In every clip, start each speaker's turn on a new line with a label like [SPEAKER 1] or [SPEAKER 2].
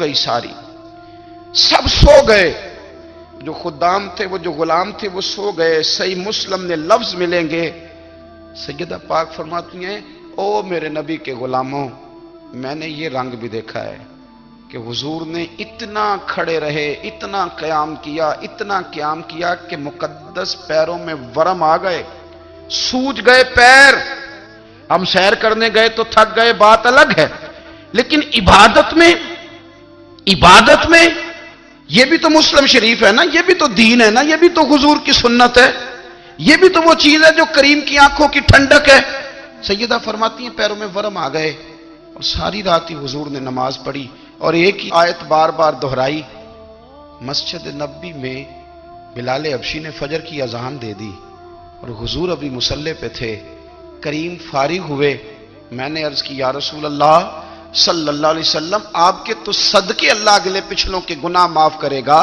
[SPEAKER 1] گئی ساری، سب سو گئے، جو خدام تھے، وہ جو غلام تھے، وہ سو گئے۔ صحیح مسلم نے لفظ ملیں گے، سیدہ پاک فرماتی ہیں او میرے نبی کے غلاموں، میں نے یہ رنگ بھی دیکھا ہے کہ حضور نے اتنا کھڑے رہے، اتنا قیام کیا، اتنا قیام کیا کہ مقدس پیروں میں ورم آ گئے، سوج گئے پیر۔ ہم سیر کرنے گئے تو تھک گئے، بات الگ ہے، لیکن عبادت میں یہ بھی تو مسلم شریف ہے نا، یہ بھی تو دین ہے نا، یہ بھی تو حضور کی سنت ہے، یہ بھی تو وہ چیز ہے جو کریم کی آنکھوں کی ٹھنڈک ہے۔ سیدہ فرماتی ہیں پیروں میں ورم آ گئے، اور ساری رات ہی حضور نے نماز پڑھی اور ایک ہی آیت بار بار دہرائی۔ مسجد نبوی میں بلال حبشی نے فجر کی اذان دے دی اور حضور ابھی مصلی پہ تھے، کریم فارغ ہوئے۔ میں نے عرض کی یا رسول اللہ صلی اللہ علیہ وسلم، آپ کے تو صدقے اللہ اگلے پچھلوں کے گناہ معاف کرے گا،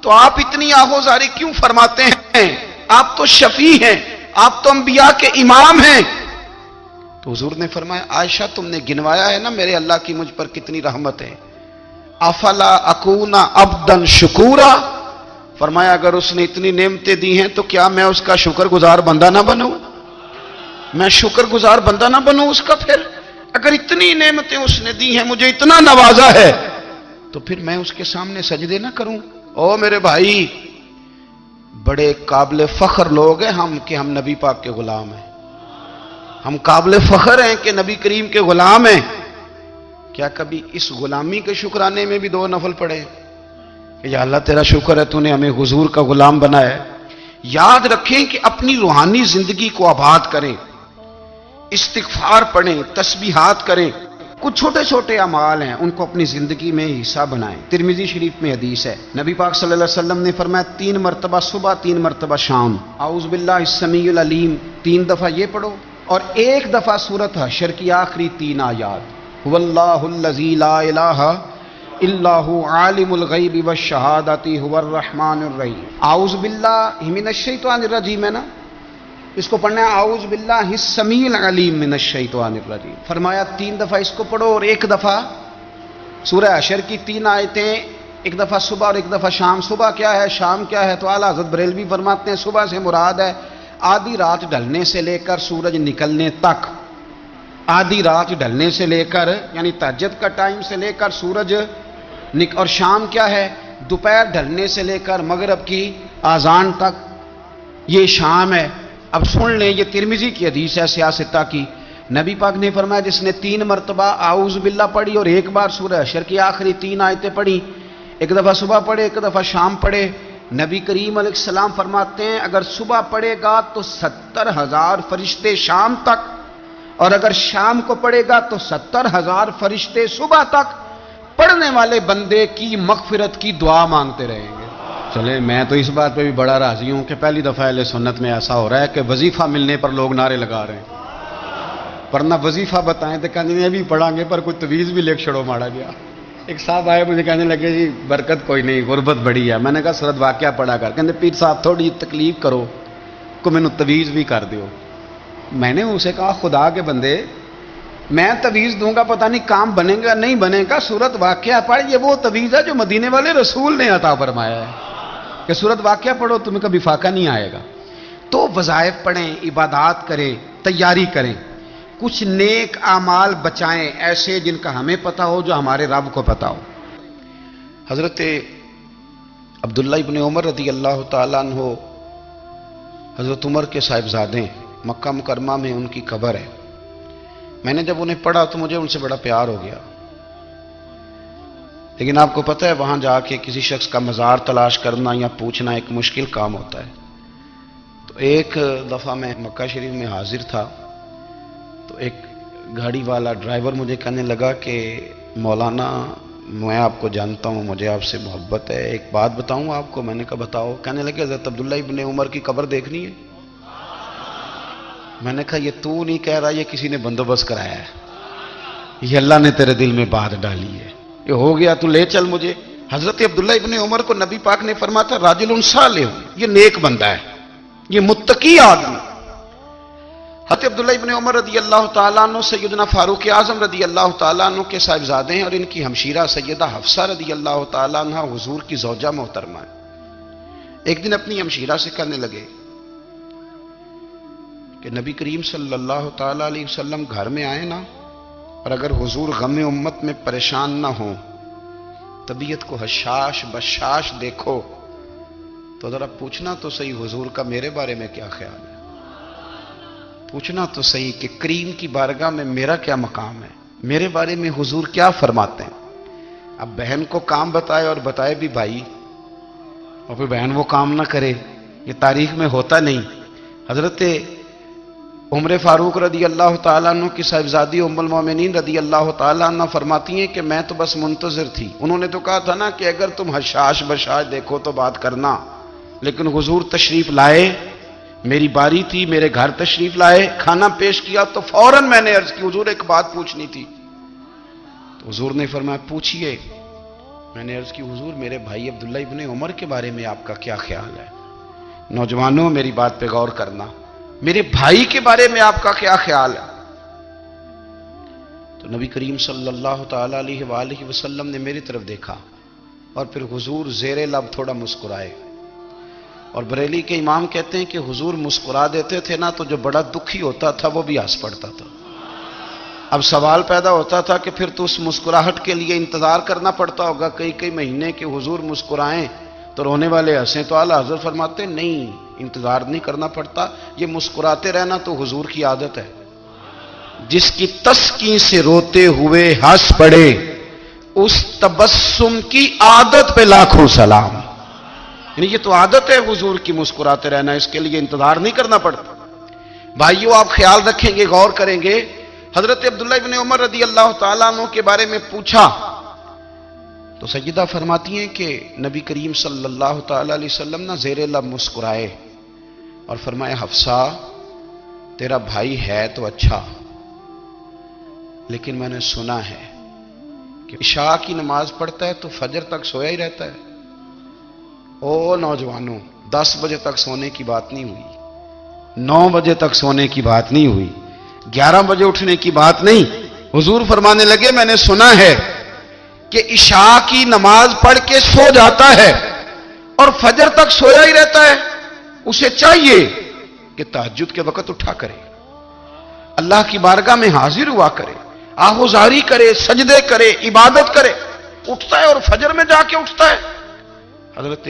[SPEAKER 1] تو آپ اتنی آہوزاری کیوں فرماتے ہیں؟ آپ تو شفیع ہیں، آپ تو انبیاء کے امام ہیں۔ تو حضور نے فرمایا عائشہ تم نے گنوایا ہے نا میرے اللہ کی مجھ پر کتنی رحمت ہے، افلا اکون عبدا شکورا، فرمایا اگر اس نے اتنی نعمتیں دی ہیں تو کیا میں اس کا شکر گزار بندہ نہ بنوں؟ میں شکر گزار بندہ نہ بنوں اس کا؟ پھر اگر اتنی نعمتیں اس نے دی ہیں، مجھے اتنا نوازا ہے، تو پھر میں اس کے سامنے سجدے نہ کروں؟ او میرے بھائی، بڑے قابل فخر لوگ ہیں ہم کہ ہم نبی پاک کے غلام ہیں، ہم قابل فخر ہیں کہ نبی کریم کے غلام ہیں۔ کیا کبھی اس غلامی کے شکرانے میں بھی 2 نفل پڑھے کہ یا اللہ تیرا شکر ہے تو نے ہمیں حضور کا غلام بنایا ہے؟ یاد رکھیں کہ اپنی روحانی زندگی کو آباد کریں، استغفار پڑھیں، تسبیحات کریں، کچھ چھوٹے چھوٹے اعمال ہیں ان کو اپنی زندگی میں حصہ بنائیں۔ ترمذی شریف میں حدیث ہے، نبی پاک صلی اللہ علیہ وسلم نے فرمایا 3 مرتبہ صبح، 3 مرتبہ شام اعوذ باللہ السمیع العلیم 3 دفعہ یہ پڑھو، اور 1 دفعہ سورۃ حشر کی آخری 3 آیات، هو اللہ الذی لا الہ الا هو عالم الغیب والشہادۃ هو الرحمن الرحیم۔ اعوذ باللہ من الشیطان الرجیم ہے نا، اس کو پڑھنا ہے اعوذ باللہ السمیع العلیم من الشیطان الرجیم، فرمایا 3 دفعہ اس کو پڑھو، اور 1 دفعہ سورہ حشر کی 3 آیتیں، 1 دفعہ صبح اور 1 دفعہ شام۔ صبح کیا ہے، شام کیا ہے؟ تو اعلیٰ حضرت بریلوی فرماتے ہیں صبح سے مراد ہے آدھی رات ڈھلنے سے لے کر سورج نکلنے تک، آدھی رات ڈھلنے سے لے کر یعنی تہجد کا ٹائم سے لے کر سورج اور شام کیا ہے؟ دوپہر ڈھلنے سے لے کر مغرب کی اذان تک، یہ شام ہے۔ اب سن لیں، یہ ترمذی کی حدیث ہے سیاستہ کی، نبی پاک نے فرمایا جس نے 3 مرتبہ اعوذ باللہ پڑھی اور 1 بار سورہ حشر کی آخری 3 آیتیں پڑھی، 1 دفعہ صبح پڑھے، 1 دفعہ شام پڑھے، نبی کریم علیہ السلام فرماتے ہیں اگر صبح پڑھے گا تو 70,000 فرشتے شام تک، اور اگر شام کو پڑھے گا تو 70,000 فرشتے صبح تک پڑھنے والے بندے کی مغفرت کی دعا مانگتے رہیں گے۔ چلے میں تو اس بات پہ بھی بڑا راضی ہوں کہ پہلی دفعہ اہل سنت میں ایسا ہو رہا ہے کہ وظیفہ ملنے پر لوگ نعرے لگا رہے ہیں، ورنہ وظیفہ بتائیں تو کہنے ابھی پڑھیں گے پر کوئی تویز بھی لکھ چھڑو مارا گیا۔ ایک صاحب آئے مجھے کہنے لگے جی برکت کوئی نہیں، غربت بڑی ہے۔ میں نے کہا سورۃ واقعہ پڑھا کر، کہتے پیر صاحب تھوڑی تکلیف کرو کو میں نے تویز بھی کر دیو۔ میں نے اسے کہا خدا کے بندے میں تویز دوں گا پتہ نہیں کام بنے گا نہیں بنے گا، سورۃ واقعہ پڑھ، یہ وہ تویز ہے جو مدینے والے رسول نے عطا فرمایا ہے کہ سورۃ واقعہ پڑھو تمہیں کبھی فاقہ نہیں آئے گا۔ تو وظائف پڑھیں، عبادات کریں، تیاری کریں، کچھ نیک اعمال بچائیں ایسے جن کا ہمیں پتہ ہو، جو ہمارے رب کو پتہ ہو۔ حضرت عبداللہ ابن عمر رضی اللہ تعالیٰ عنہ حضرت عمر کے صاحبزادے، مکہ مکرمہ میں ان کی قبر ہے۔ میں نے جب انہیں پڑھا تو مجھے ان سے بڑا پیار ہو گیا، لیکن آپ کو پتہ ہے وہاں جا کے کسی شخص کا مزار تلاش کرنا یا پوچھنا ایک مشکل کام ہوتا ہے۔ تو ایک دفعہ میں مکہ شریف میں حاضر تھا، تو ایک گاڑی والا ڈرائیور مجھے کہنے لگا کہ مولانا میں آپ کو جانتا ہوں، مجھے آپ سے محبت ہے، ایک بات بتاؤں آپ کو؟ میں نے کہا بتاؤ۔ کہنے لگے حضرت عبداللہ ابن عمر کی قبر دیکھنی ہے۔ میں نے کہا یہ تو نہیں کہہ رہا، یہ کسی نے بندوبست کرایا ہے، یہ اللہ نے تیرے دل میں بات ڈالی ہے، یہ ہو گیا تو لے چل مجھے۔ حضرت عبداللہ ابن عمر کو نبی پاک نے فرمایا تھا راجل صالح، یہ نیک بندہ ہے، یہ متقی آدمی۔ حضرت عبداللہ ابن عمر رضی اللہ تعالیٰ عنہ سیدنا فاروق اعظم رضی اللہ تعالیٰ عنہ کے صاحبزادے ہیں، اور ان کی ہمشیرہ سیدہ حفصہ رضی اللہ تعالیٰ عنہ حضور کی زوجہ محترمہ ہے۔ ایک دن اپنی ہمشیرہ سے کہنے لگے کہ نبی کریم صلی اللہ تعالیٰ علیہ وسلم گھر میں آئے نا، اور اگر حضور غم امت میں پریشان نہ ہوں، طبیعت کو حشاش بشاش دیکھو، تو ذرا پوچھنا تو صحیح حضور کا میرے بارے میں کیا خیال ہے، پوچھنا تو صحیح کہ کریم کی بارگاہ میں میرا کیا مقام ہے، میرے بارے میں حضور کیا فرماتے ہیں۔ اب بہن کو کام بتائے، اور بتائے بھی بھائی، اور پھر بہن وہ کام نہ کرے، یہ تاریخ میں ہوتا نہیں۔ حضرت عمر فاروق رضی اللہ تعالیٰ عنہ کی صاحبزادی ام المومنین رضی اللہ تعالیٰ عنہ فرماتی ہیں کہ میں تو بس منتظر تھی، انہوں نے تو کہا تھا نا کہ اگر تم حشاش بشاش دیکھو تو بات کرنا، لیکن حضور تشریف لائے، میری باری تھی، میرے گھر تشریف لائے، کھانا پیش کیا تو فوراً میں نے عرض کی حضور ایک بات پوچھنی تھی، تو حضور نے فرمایا پوچھئے۔ میں نے عرض کی حضور میرے بھائی عبداللہ ابن عمر کے بارے میں آپ کا کیا خیال ہے؟ نوجوانوں میری بات پہ غور کرنا، میرے بھائی کے بارے میں آپ کا کیا خیال ہے؟ تو نبی کریم صلی اللہ تعالیٰ علیہ وآلہ وسلم نے میری طرف دیکھا، اور پھر حضور زیر لب تھوڑا مسکرائے، اور بریلی کے امام کہتے ہیں کہ حضور مسکرا دیتے تھے نا تو جو بڑا دکھی ہوتا تھا وہ بھی ہنس پڑتا تھا۔ اب سوال پیدا ہوتا تھا کہ پھر تو اس مسکراہٹ کے لیے انتظار کرنا پڑتا ہوگا کئی مہینے کہ حضور مسکرائیں تو رونے والے ہنسیں، تو اعلیٰ حضرت فرماتے نہیں، انتظار نہیں کرنا پڑتا، یہ مسکراتے رہنا تو حضور کی عادت ہے۔ جس کی تسکین سے روتے ہوئے ہنس پڑے، اس تبسم کی عادت پہ لاکھوں سلام۔ یعنی یہ تو عادت ہے حضور کی مسکراتے رہنا، اس کے لیے انتظار نہیں کرنا پڑتا۔ بھائیو آپ خیال رکھیں گے، غور کریں گے، حضرت عبداللہ ابن عمر رضی اللہ تعالیٰ عنہ کے بارے میں پوچھا تو سیدہ فرماتی ہیں کہ نبی کریم صلی اللہ تعالیٰ علیہ وسلم نہ زیر لب مسکرائے اور فرمایا حفصہ تیرا بھائی ہے تو اچھا، لیکن میں نے سنا ہے کہ عشاء کی نماز پڑھتا ہے تو فجر تک سویا ہی رہتا ہے۔ او نوجوانوں، 10 بجے تک سونے کی بات نہیں ہوئی، 9 بجے تک سونے کی بات نہیں ہوئی، 11 بجے اٹھنے کی بات نہیں۔ حضور فرمانے لگے میں نے سنا ہے کہ عشاء کی نماز پڑھ کے سو جاتا ہے اور فجر تک سویا ہی رہتا ہے، اسے چاہیے کہ تہجد کے وقت اٹھا کرے، اللہ کی بارگاہ میں حاضر ہوا کرے، آہوزاری کرے، سجدے کرے، عبادت کرے، اٹھتا ہے اور فجر میں جا کے اٹھتا ہے۔ حضرت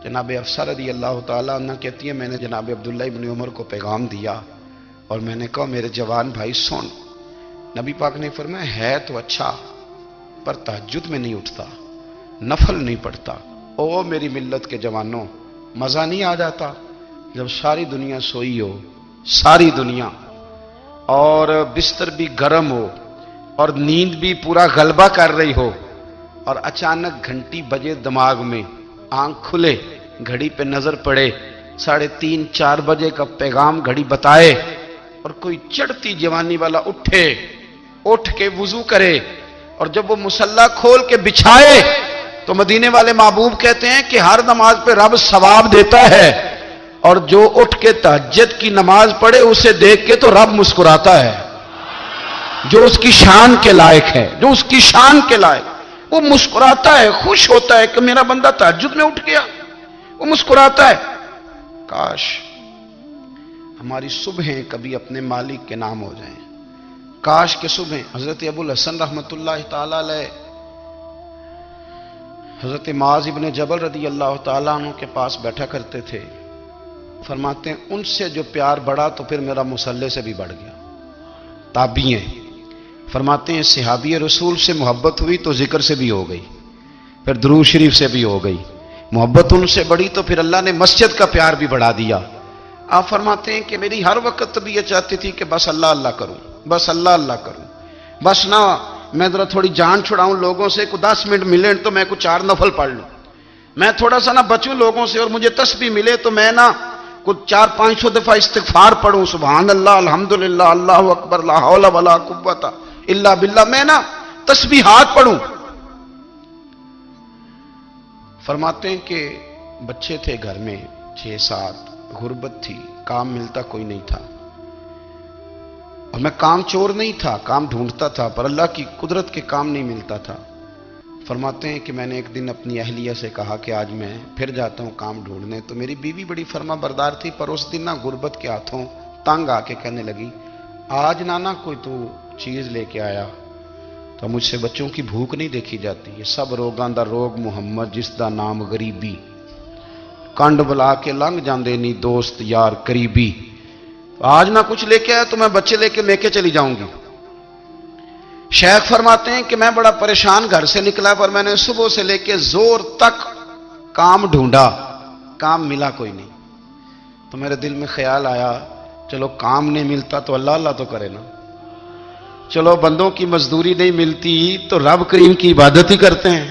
[SPEAKER 1] جناب حفصہ رضی اللہ تعالیٰ عنہ کہتی ہے میں نے جناب عبداللہ ابن عمر کو پیغام دیا اور میں نے کہا میرے جوان بھائی سن، نبی پاک نے فرمایا ہے تو اچھا پر تہجد میں نہیں اٹھتا، نفل نہیں پڑھتا۔ او میری ملت کے جوانوں، مزہ نہیں آ جاتا جب ساری دنیا سوئی ہو، ساری دنیا، اور بستر بھی گرم ہو اور نیند بھی پورا غلبہ کر رہی ہو، اور اچانک گھنٹی بجے دماغ میں، آنکھ کھلے، گھڑی پہ نظر پڑے، 3:30 4 بجے کا پیغام گھڑی بتائے، اور کوئی چڑھتی جوانی والا اٹھ کے وضو کرے، اور جب وہ مصلی کھول کے بچھائے تو مدینے والے محبوب کہتے ہیں کہ ہر نماز پہ رب ثواب دیتا ہے، اور جو اٹھ کے تہجد کی نماز پڑھے اسے دیکھ کے تو رب مسکراتا ہے، جو اس کی شان کے لائق ہے، جو اس کی شان کے لائق، وہ مسکراتا ہے، خوش ہوتا ہے کہ میرا بندہ تہجد میں اٹھ گیا، وہ مسکراتا ہے۔ کاش ہماری صبحیں کبھی اپنے مالک کے نام ہو جائیں، کاش کہ صبح حضرت ابو الحسن رحمۃ اللہ تعالی علیہ حضرت معاذ ابن جبل رضی اللہ تعالیٰ عنہ کے پاس بیٹھا کرتے تھے، فرماتے ہیں ان سے جو پیار بڑھا تو پھر میرا مصلی سے بھی بڑھ گیا۔ تابعی ہیں، فرماتے ہیں صحابی رسول سے محبت ہوئی تو ذکر سے بھی ہو گئی، پھر درود شریف سے بھی ہو گئی، محبت ان سے بڑھی تو پھر اللہ نے مسجد کا پیار بھی بڑھا دیا۔ آپ فرماتے ہیں کہ میری ہر وقت طبیعت چاہتی تھی کہ بس اللہ اللہ کروں، بس اللہ اللہ کروں، بس نہ میں ذرا تھوڑی جان چھڑاؤں لوگوں سے، کو 10 منٹ ملے تو میں کو 4 نفل پڑھ لوں، میں تھوڑا سا نہ بچوں لوگوں سے، اور مجھے تسبیح ملے تو میں نہ کچھ 400-500 دفعہ استغفار پڑھوں، سبحان اللہ، الحمدللہ، اللہ اکبر، لا حول ولا قوت الا باللہ، میں نہ تسبیحات پڑھوں۔ فرماتے ہیں کہ بچے تھے گھر میں 6-7، غربت تھی، کام ملتا کوئی نہیں تھا، اور میں کام چور نہیں تھا، کام ڈھونڈتا تھا، پر اللہ کی قدرت کے کام نہیں ملتا تھا۔ فرماتے ہیں کہ میں نے ایک دن اپنی اہلیہ سے کہا کہ آج میں پھر جاتا ہوں کام ڈھونڈنے، تو میری بیوی بڑی فرما بردار تھی، پر اس دن نہ غربت کے ہاتھوں تنگ آ کے کہنے لگی، آج نانا کوئی تو چیز لے کے آیا، تو مجھ سے بچوں کی بھوک نہیں دیکھی جاتی، یہ سب روگاں دا روگ محمد جس دا نام غریبی، کنڈ بلا کے لنگ جاندے نہیں دوست یار قریبی، آج نہ کچھ لے کے آیا تو میں بچے لے کے چلی جاؤں گی۔ شیخ فرماتے ہیں کہ میں بڑا پریشان گھر سے نکلا، پر میں نے صبح سے لے کے زور تک کام ڈھونڈا، کام ملا کوئی نہیں۔ تو میرے دل میں خیال آیا، چلو کام نہیں ملتا تو اللہ اللہ تو کرے نا، چلو بندوں کی مزدوری نہیں ملتی تو رب کریم کی عبادت ہی کرتے ہیں۔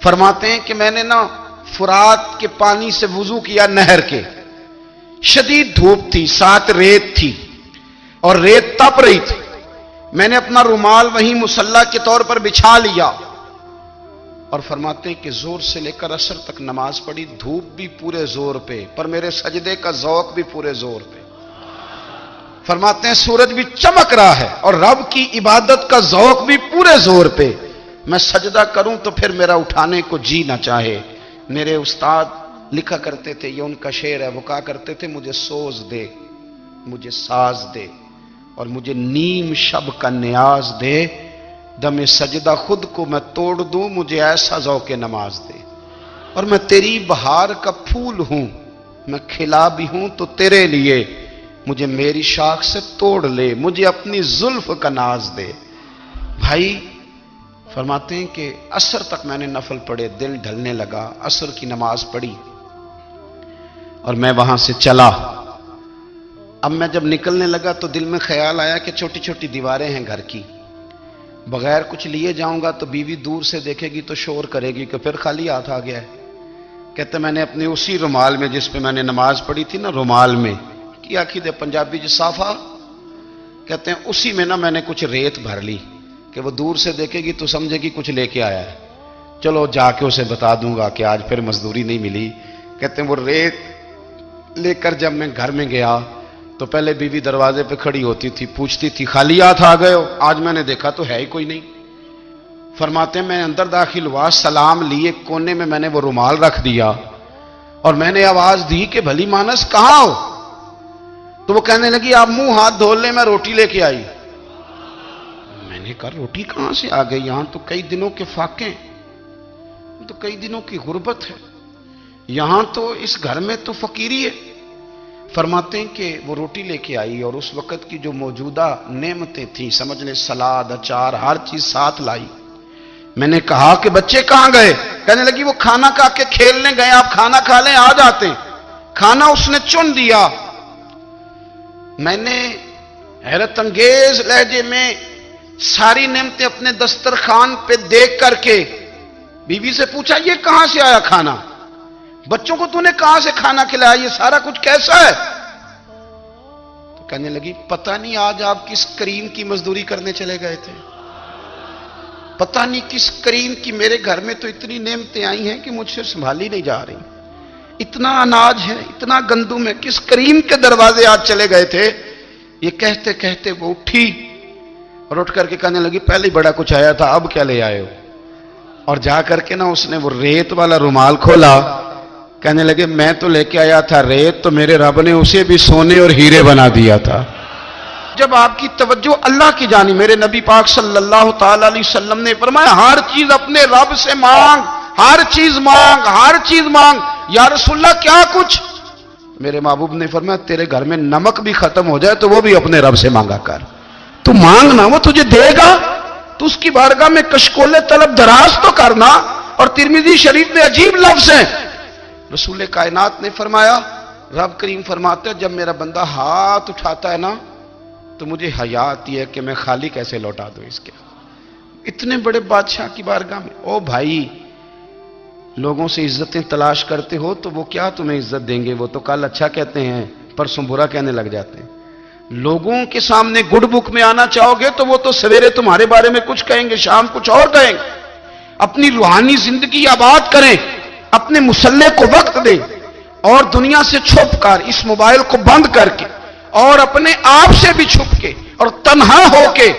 [SPEAKER 1] فرماتے ہیں کہ میں نے نا فرات کے پانی سے وضو کیا، نہر کے، شدید دھوپ تھی، ساتھ ریت تھی اور ریت تپ رہی تھی، میں نے اپنا رومال وہیں مصلی کے طور پر بچھا لیا، اور فرماتے ہیں کہ زور سے لے کر عصر تک نماز پڑھی، دھوپ بھی پورے زور پہ، پر میرے سجدے کا ذوق بھی پورے زور پہ۔ فرماتے ہیں سورج بھی چمک رہا ہے اور رب کی عبادت کا ذوق بھی پورے زور پہ، میں سجدہ کروں تو پھر میرا اٹھانے کو جی نہ چاہے۔ میرے استاد لکھا کرتے تھے، یہ ان کا شعر ہے، وہ کہا کرتے تھے، مجھے سوز دے، مجھے ساز دے، اور مجھے نیم شب کا نیاز دے، دم سجدہ خود کو میں توڑ دوں، مجھے ایسا ذوق نماز دے، اور میں تیری بہار کا پھول ہوں، میں کھلا بھی ہوں تو تیرے لیے، مجھے میری شاخ سے توڑ لے، مجھے اپنی زلف کا ناز دے۔ بھائی فرماتے ہیں کہ عصر تک میں نے نفل پڑھے، دل ڈھلنے لگا، عصر کی نماز پڑھی اور میں وہاں سے چلا۔ اب میں جب نکلنے لگا تو دل میں خیال آیا کہ چھوٹی چھوٹی دیواریں ہیں گھر کی، بغیر کچھ لیے جاؤں گا تو بیوی دور سے دیکھے گی تو شور کرے گی کہ پھر خالی ہاتھ آ گیا ہے۔ کہتے میں نے اپنے اسی رومال میں جس پہ میں نے نماز پڑھی تھی نا، رومال میں کی آخی دے پنجابی جو صافہ کہتے ہیں، اسی میں نا میں نے کچھ ریت بھر لی کہ وہ دور سے دیکھے گی تو سمجھے گی کچھ لے کے آیا ہے، چلو جا کے اسے بتا دوں گا کہ آج پھر مزدوری نہیں ملی۔ کہتے ہیں وہ ریت لے کر جب میں گھر میں گیا تو پہلے بیوی دروازے پہ کھڑی ہوتی تھی، پوچھتی تھی خالی ہاتھ آ گئے ہو؟ آج میں نے دیکھا تو ہے ہی کوئی نہیں۔ فرماتے ہیں میں اندر داخل ہوا، سلام لیے، کونے میں میں نے وہ رومال رکھ دیا اور میں نے آواز دی کہ بھلی مانس کہاں ہو؟ تو وہ کہنے لگی آپ منہ ہاتھ دھو لیں، میں روٹی لے کے آئی۔ میں نے کہا روٹی کہاں سے آ گئی؟ یہاں تو کئی دنوں کے فاقے، تو کئی دنوں کی غربت ہے، یہاں تو اس گھر میں تو فقیری ہے۔ فرماتے ہیں کہ وہ روٹی لے کے آئی اور اس وقت کی جو موجودہ نعمتیں تھیں، سمجھ لیں سلاد، اچار، ہر چیز ساتھ لائی۔ میں نے کہا کہ بچے کہاں گئے؟ کہنے لگی وہ کھانا کھا کے کھیلنے گئے، آپ کھانا کھا لیں آ جاتے۔ کھانا اس نے چن دیا۔ میں نے حیرت انگیز لہجے میں ساری نعمتیں اپنے دسترخوان پہ دیکھ کر کے بیوی سے پوچھا یہ کہاں سے آیا کھانا؟ بچوں کو تو نے کہاں سے کھانا کھلایا؟ یہ سارا کچھ کیسا ہے؟ تو کہنے لگی پتہ نہیں آج آپ کس کریم کی مزدوری کرنے چلے گئے تھے، پتہ نہیں کس کریم کی، میرے گھر میں تو اتنی نعمتیں آئی ہیں کہ مجھ سے سنبھالی نہیں جا رہی، اتنا اناج ہے، اتنا گندم ہے، کس کریم کے دروازے آج چلے گئے تھے؟ یہ کہتے کہتے وہ اٹھی اور اٹھ کر کے کہنے لگی پہلے بڑا کچھ آیا تھا، اب کیا لے آئے ہو؟ اور جا کر کے نا اس نے وہ ریت والا رومال کھولا، کہنے لگے میں تو لے کے آیا تھا ریت، تو میرے رب نے اسے بھی سونے اور ہیرے بنا دیا تھا۔ جب آپ کی توجہ اللہ کی جانب، میرے نبی پاک صلی اللہ تعالی علیہ وسلم نے فرمایا ہر چیز اپنے رب سے مانگ، ہر چیز مانگ، ہر چیز مانگ۔ یا رسول اللہ کیا کچھ؟ میرے محبوب نے فرمایا تیرے گھر میں نمک بھی ختم ہو جائے تو وہ بھی اپنے رب سے مانگا کر، تو مانگنا وہ تجھے دے گا، تو اس کی بارگاہ میں کشکول طلب دراز تو کرنا۔ اور ترمذی شریف میں عجیب لفظ ہیں، رسول کائنات نے فرمایا، رب کریم فرماتے جب میرا بندہ ہاتھ اٹھاتا ہے نا تو مجھے حیا آتی ہے کہ میں خالی کیسے لوٹا دوں اس کے۔ اتنے بڑے بادشاہ کی بارگاہ میں، او بھائی لوگوں سے عزتیں تلاش کرتے ہو تو وہ کیا تمہیں عزت دیں گے؟ وہ تو کل اچھا کہتے ہیں پرسوں برا کہنے لگ جاتے ہیں۔ لوگوں کے سامنے گڈ بک میں آنا چاہو گے تو وہ تو سویرے تمہارے بارے میں کچھ کہیں گے، شام کچھ اور کہیں گے۔ اپنی روحانی زندگی آباد کریں، اپنے مسلح کو وقت دیں، اور دنیا سے چھپ کر اس موبائل کو بند کر کے اور اپنے آپ سے بھی چھپ کے اور تنہا ہو کے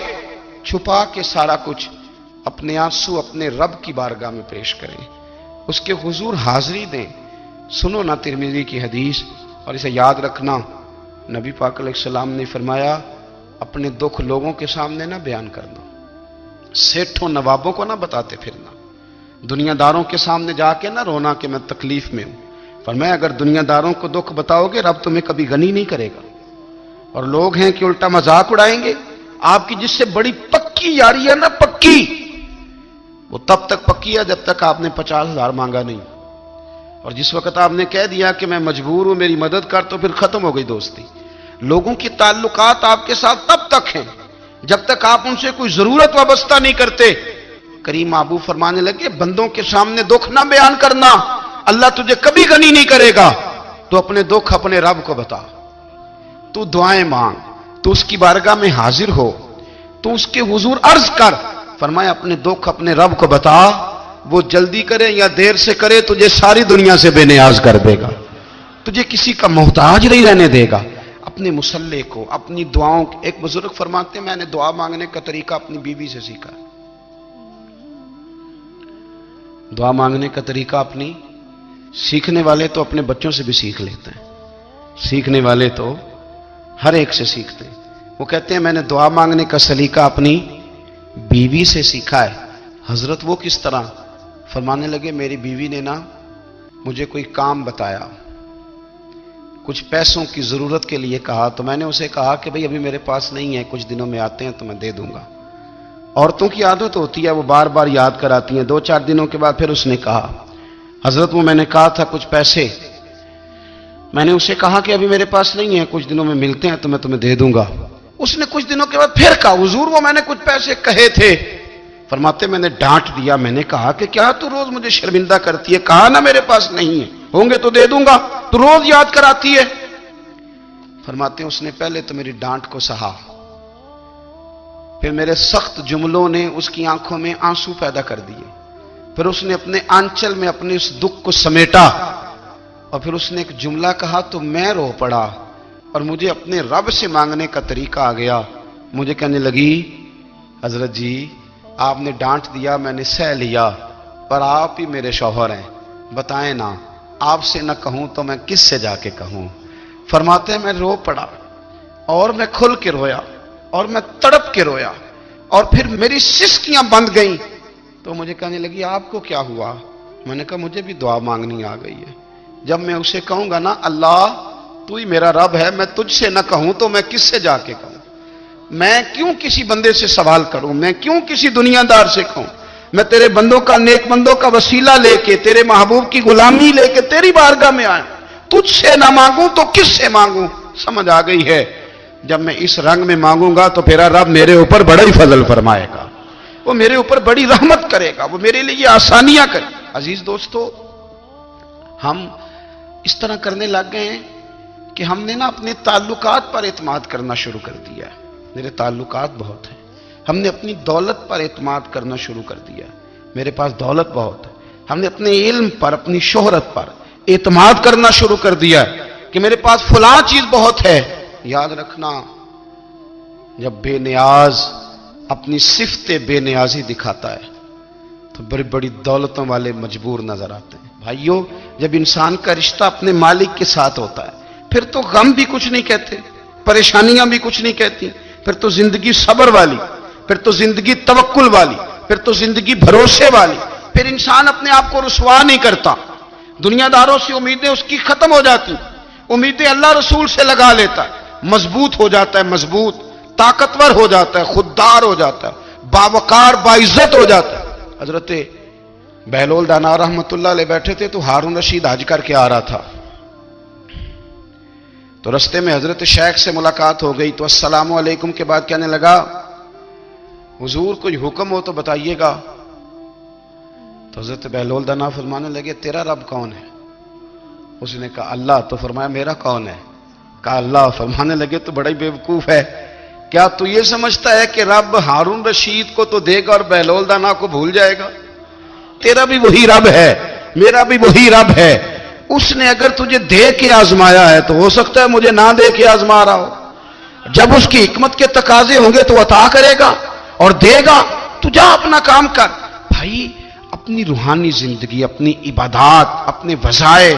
[SPEAKER 1] چھپا کے سارا کچھ اپنے آنسو اپنے رب کی بارگاہ میں پیش کریں، اس کے حضور حاضری دیں۔ سنو نا ترمذی کی حدیث، اور اسے یاد رکھنا، نبی پاک علیہ السلام نے فرمایا اپنے دکھ لوگوں کے سامنے نہ بیان کرنا، سیٹھوں نوابوں کو نہ بتاتے پھرنا، دنیا داروں کے سامنے جا کے نہ رونا کہ میں تکلیف میں ہوں۔ فرمایا اگر دنیا داروں کو دکھ بتاؤ گے رب تمہیں کبھی غنی نہیں کرے گا۔ اور لوگ ہیں کہ الٹا مذاق اڑائیں گے، آپ کی جس سے بڑی پکی یاری ہے نا، پکی، وہ تب تک پکی ہے جب تک آپ نے 50,000 مانگا نہیں، اور جس وقت آپ نے کہہ دیا کہ میں مجبور ہوں میری مدد کر، تو پھر ختم ہو گئی دوستی۔ لوگوں کی تعلقات آپ کے ساتھ تب تک ہیں جب تک آپ ان سے کوئی ضرورت وابستہ نہیں کرتے۔ کریم محبوب فرمانے لگے بندوں کے سامنے دکھ نہ بیان کرنا، اللہ تجھے کبھی غنی نہیں کرے گا۔ تو اپنے دکھ اپنے رب کو بتا، تو دعائیں مانگ، تو اس کی بارگاہ میں حاضر ہو، تو اس کے حضور عرض کر۔ فرمایا اپنے دکھ اپنے رب کو بتا، وہ جلدی کرے یا دیر سے کرے تجھے ساری دنیا سے بے نیاز کر دے گا، تجھے کسی کا محتاج نہیں رہنے دے گا۔ اپنے مسلح کو، اپنی دعاؤں، ایک بزرگ فرماتے ہیں میں نے دعا مانگنے کا طریقہ اپنی بیوی سے سیکھا۔ دعا مانگنے کا طریقہ اپنی، سیکھنے والے تو اپنے بچوں سے بھی سیکھ لیتے ہیں، سیکھنے والے تو ہر ایک سے سیکھتے ہیں۔ وہ کہتے ہیں میں نے دعا مانگنے کا سلیقہ اپنی بیوی سے سیکھا ہے۔ حضرت وہ کس طرح؟ فرمانے لگے میری بیوی نے نا مجھے کوئی کام بتایا، کچھ پیسوں کی ضرورت کے لیے کہا، تو میں نے اسے کہا کہ بھئی ابھی میرے پاس نہیں ہے، کچھ دنوں میں آتے ہیں تو میں دے دوں گا۔ عورتوں کی عادت ہوتی ہے وہ بار بار یاد کراتی ہیں، 2-4 دنوں کے بعد پھر اس نے کہا حضرت وہ میں نے کہا تھا کچھ پیسے، میں نے اسے کہا کہ ابھی میرے پاس نہیں ہے، کچھ دنوں میں ملتے ہیں تو میں تمہیں دے دوں گا۔ اس نے کچھ دنوں کے بعد پھر کہا حضور وہ میں نے کچھ پیسے کہے تھے۔ فرماتے میں نے ڈانٹ دیا، میں نے کہا کہ کیا تو روز مجھے شرمندہ کرتی ہے، کہا نا میرے پاس نہیں ہے، ہوں گے تو دے دوں گا، تو روز یاد کراتی ہے۔ فرماتے ہیں اس نے پہلے تو میری ڈانٹ کو سہا، پھر میرے سخت جملوں نے اس کی آنکھوں میں آنسو پیدا کر دیے، پھر اس نے اپنے آنچل میں اپنے اس دکھ کو سمیٹا، اور پھر اس نے ایک جملہ کہا تو میں رو پڑا، اور مجھے اپنے رب سے مانگنے کا طریقہ آ گیا۔ مجھے کہنے لگی حضرت جی آپ نے ڈانٹ دیا، میں نے سہ لیا، پر آپ ہی میرے شوہر ہیں، بتائیں نا آپ سے نہ کہوں تو میں کس سے جا کے کہوں۔ فرماتے ہیں میں رو پڑا، اور میں کھل کے رویا، اور میں تڑپ کے رویا، اور پھر میری سسکیاں بند گئیں۔ تو مجھے کہنے لگی آپ کو کیا ہوا؟ میں نے کہا مجھے بھی دعا مانگنی آ گئی ہے، جب میں اسے کہوں گا نا اللہ تو ہی میرا رب ہے، میں تجھ سے نہ کہوں تو میں کس سے جا کے کہوں؟ میں کیوں کسی بندے سے سوال کروں؟ میں کیوں کسی دنیا دار سے کہوں؟ میں تیرے بندوں کا، نیک بندوں کا وسیلہ لے کے، تیرے محبوب کی غلامی لے کے تیری بارگاہ میں آیا، تجھ سے نہ مانگوں تو کس سے مانگوں؟ سمجھ آ گئی ہے جب میں اس رنگ میں مانگوں گا تو پھر رب میرے اوپر بڑا ہی فضل فرمائے گا، وہ میرے اوپر بڑی رحمت کرے گا، وہ میرے لیے آسانیاں کرے۔ عزیز دوستو ہم اس طرح کرنے لگ گئے ہیں کہ ہم نے نا اپنے تعلقات پر اعتماد کرنا شروع کر دیا ہے۔ میرے تعلقات بہت ہیں، ہم نے اپنی دولت پر اعتماد کرنا شروع کر دیا ہے، میرے پاس دولت بہت ہے۔ ہم نے اپنے علم پر، اپنی شہرت پر اعتماد کرنا شروع کر دیا ہے کہ میرے پاس فلاں چیز بہت ہے۔ یاد رکھنا جب بے نیاز اپنی صفت بے نیازی دکھاتا ہے تو بڑی بڑی دولتوں والے مجبور نظر آتے ہیں۔ بھائیو جب انسان کا رشتہ اپنے مالک کے ساتھ ہوتا ہے پھر تو غم بھی کچھ نہیں کہتے، پریشانیاں بھی کچھ نہیں کہتی، پھر تو زندگی صبر والی، پھر تو زندگی توکل والی، پھر تو زندگی بھروسے والی، پھر انسان اپنے آپ کو رسوا نہیں کرتا، دنیا داروں سے امیدیں اس کی ختم ہو جاتی، امیدیں اللہ رسول سے لگا لیتا ہے، مضبوط ہو جاتا ہے، مضبوط، طاقتور ہو جاتا ہے، خوددار ہو جاتا ہے، باوقار باعزت ہو جاتا ہے۔ حضرت بہلول دانا رحمت اللہ علیہ بیٹھے تھے تو ہارون رشید حج کر کے آ رہا تھا، تو رستے میں حضرت شیخ سے ملاقات ہو گئی، تو السلام علیکم کے بعد کہنے لگا حضور کوئی حکم ہو تو بتائیے گا۔ تو حضرت بہلول دانا فرمانے لگے تیرا رب کون ہے؟ اس نے کہا اللہ۔ تو فرمایا میرا کون ہے؟ کہا اللہ۔ فرمانے لگے تو بڑا ہی بیوقوف ہے، کیا تو یہ سمجھتا ہے کہ رب ہارون رشید کو تو دے گا اور بہلول دانا کو بھول جائے گا؟ تیرا بھی وہی رب ہے، میرا بھی وہی رب ہے، اس نے اگر تجھے دے کے آزمایا ہے تو ہو سکتا ہے مجھے نہ دے کے آزما رہا ہو۔ جب اس کی حکمت کے تقاضے ہوں گے تو عطا کرے گا اور دے گا، تو جا اپنا کام کر۔ بھائی اپنی روحانی زندگی، اپنی عبادات، اپنے وظائف